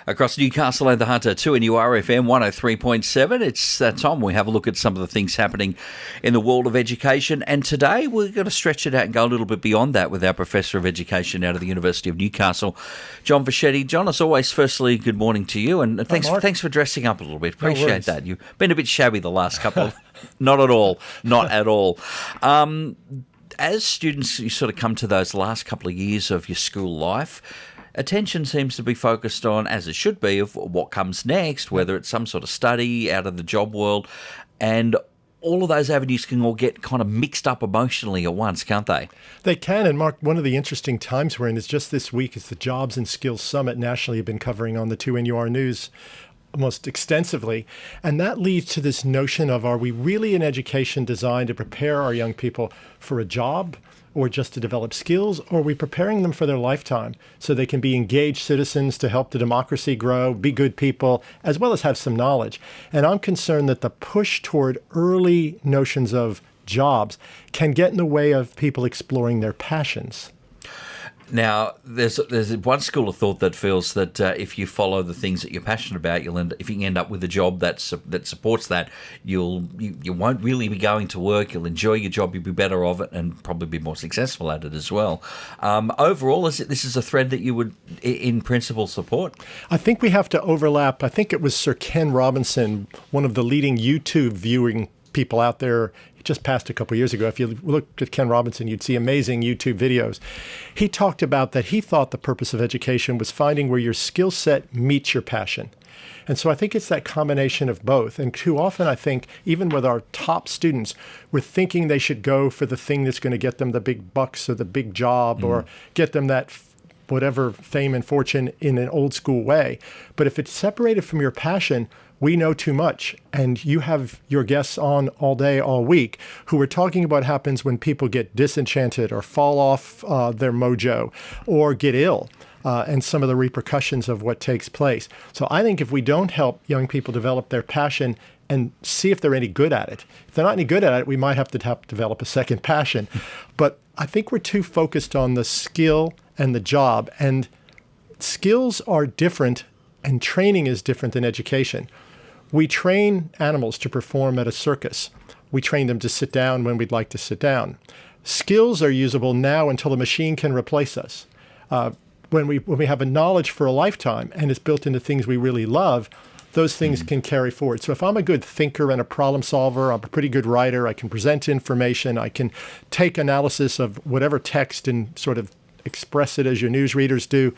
Across Newcastle and the Hunter, 2NURFM 103.7. It's that time we have a look at some of the things happening in the world of education. And today we're going to stretch it out and go a little bit beyond that with our Professor of Education out of the University of Newcastle, John Fischetti. John, as always, firstly, good morning to you. And thanks for dressing up a little bit. Appreciate that. You've been a bit shabby the last couple of... Not at all. Not at all. As students, you sort of come to those last couple of years of your school life, attention seems to be focused on, as it should be, of what comes next, whether it's some sort of study out of the job world, and all of those avenues can all get kind of mixed up emotionally at once, can't they? They can, and Mark, one of the interesting times we're in is just this week is the Jobs and Skills Summit nationally have been covering on the 2NUR News most extensively. And that leads to this notion of, are we really in education designed to prepare our young people for a job or just to develop skills, or are we preparing them for their lifetime so they can be engaged citizens to help the democracy grow, be good people, as well as have some knowledge? And I'm concerned that the push toward early notions of jobs can get in the way of people exploring their passions. Now, there's one school of thought that feels that if you follow the things that you're passionate about, if you end up with a job that supports that, you won't really be going to work. You'll enjoy your job. You'll be better of it, and probably be more successful at it as well. Overall, this is a thread that you would, in principle, support? I think we have to overlap. I think it was Sir Ken Robinson, one of the leading YouTube viewing people out there. Just passed a couple of years ago. If you look at Ken Robinson, you'd see amazing YouTube videos. He talked about that he thought the purpose of education was finding where your skill set meets your passion. And so I think it's that combination of both. And too often, I think, even with our top students, we're thinking they should go for the thing that's going to get them the big bucks or the big job or get them that whatever fame and fortune in an old school way. But if it's separated from your passion, we know too much. And you have your guests on all day, all week, who are talking about what happens when people get disenchanted or fall off their mojo or get ill, and some of the repercussions of what takes place. So I think if we don't help young people develop their passion and see if they're any good at it, if they're not any good at it, we might have to develop a second passion. But I think we're too focused on the skill and the job. And skills are different, and training is different than education. We train animals to perform at a circus. We train them to sit down when we'd like to sit down. Skills are usable now until a machine can replace us. When we have a knowledge for a lifetime and it's built into things we really love, those things can carry forward. So if I'm a good thinker and a problem solver, I'm a pretty good writer, I can present information, I can take analysis of whatever text and sort of express it as your news readers do,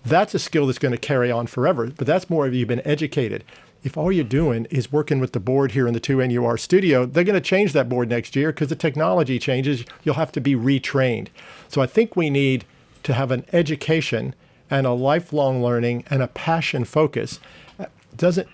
that's a skill that's going to carry on forever. But that's more of you've been educated. If all you're doing is working with the board here in the 2NUR studio, they're going to change that board next year because the technology changes. You'll have to be retrained. So I think we need to have an education and a lifelong learning and a passion focus.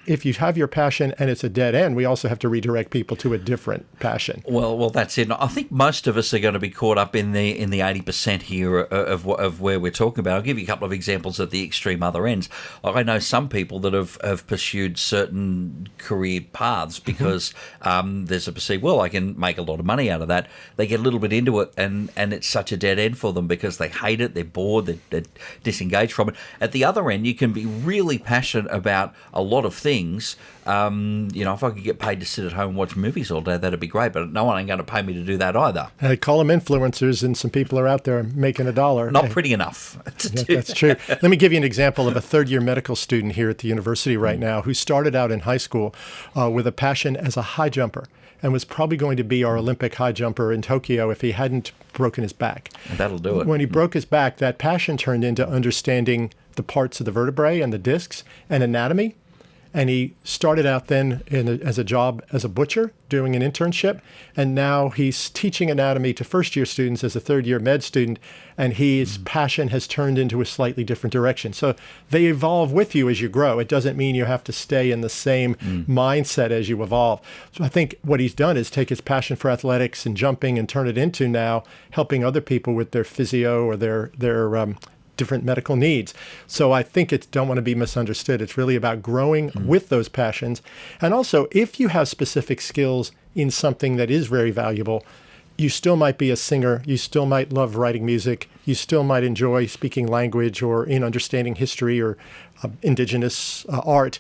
If you have your passion and it's a dead end, we also have to redirect people to a different passion. Well, that's it. I think most of us are going to be caught up in the 80% here of where we're talking about. I'll give you a couple of examples at the extreme other ends. I know some people that have pursued certain career paths because there's a perceived, well, I can make a lot of money out of that. They get a little bit into it and it's such a dead end for them because they hate it, they're bored, they're disengaged from it. At the other end, you can be really passionate about a lot of things. If I could get paid to sit at home and watch movies all day, that'd be great, but no one ain't going to pay me to do that either. I call them influencers, and some people are out there making $1. Not pretty enough. That's true. Let me give you an example of a third-year medical student here at the university right now who started out in high school with a passion as a high jumper and was probably going to be our Olympic high jumper in Tokyo if he hadn't broken his back. And that'll do it. When he broke his back, that passion turned into understanding the parts of the vertebrae and the discs and anatomy. And he started out then as a job as a butcher, doing an internship. And now he's teaching anatomy to first-year students as a third-year med student. And his passion has turned into a slightly different direction. So they evolve with you as you grow. It doesn't mean you have to stay in the same mindset as you evolve. So I think what he's done is take his passion for athletics and jumping and turn it into now helping other people with their physio or their different medical needs. So I think don't want to be misunderstood. It's really about growing with those passions. And also, if you have specific skills in something that is very valuable, you still might be a singer. You still might love writing music. You still might enjoy speaking language or understanding history or indigenous art.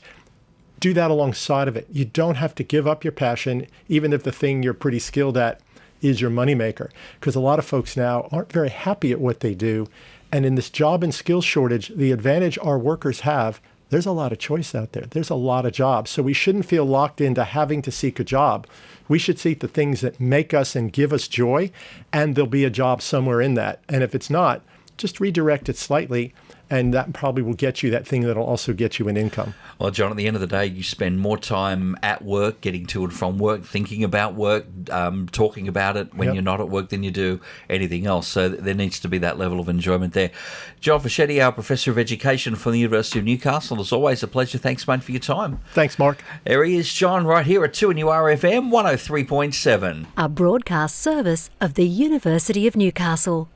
Do that alongside of it. You don't have to give up your passion, even if the thing you're pretty skilled at is your moneymaker. Because a lot of folks now aren't very happy at what they do. And in this job and skills shortage, the advantage our workers have, there's a lot of choice out there. There's a lot of jobs. So we shouldn't feel locked into having to seek a job. We should seek the things that make us and give us joy, and there'll be a job somewhere in that. And if it's not, just redirect it slightly, and that probably will get you that thing that'll also get you an income. Well, John, at the end of the day, you spend more time at work, getting to and from work, thinking about work, talking about it when you're not at work than you do anything else. So there needs to be that level of enjoyment there. John Fischetti, our Professor of Education from the University of Newcastle, as always, a pleasure. Thanks, mate, for your time. Thanks, Mark. There he is, John, right here at 2NURFM 103.7. A broadcast service of the University of Newcastle.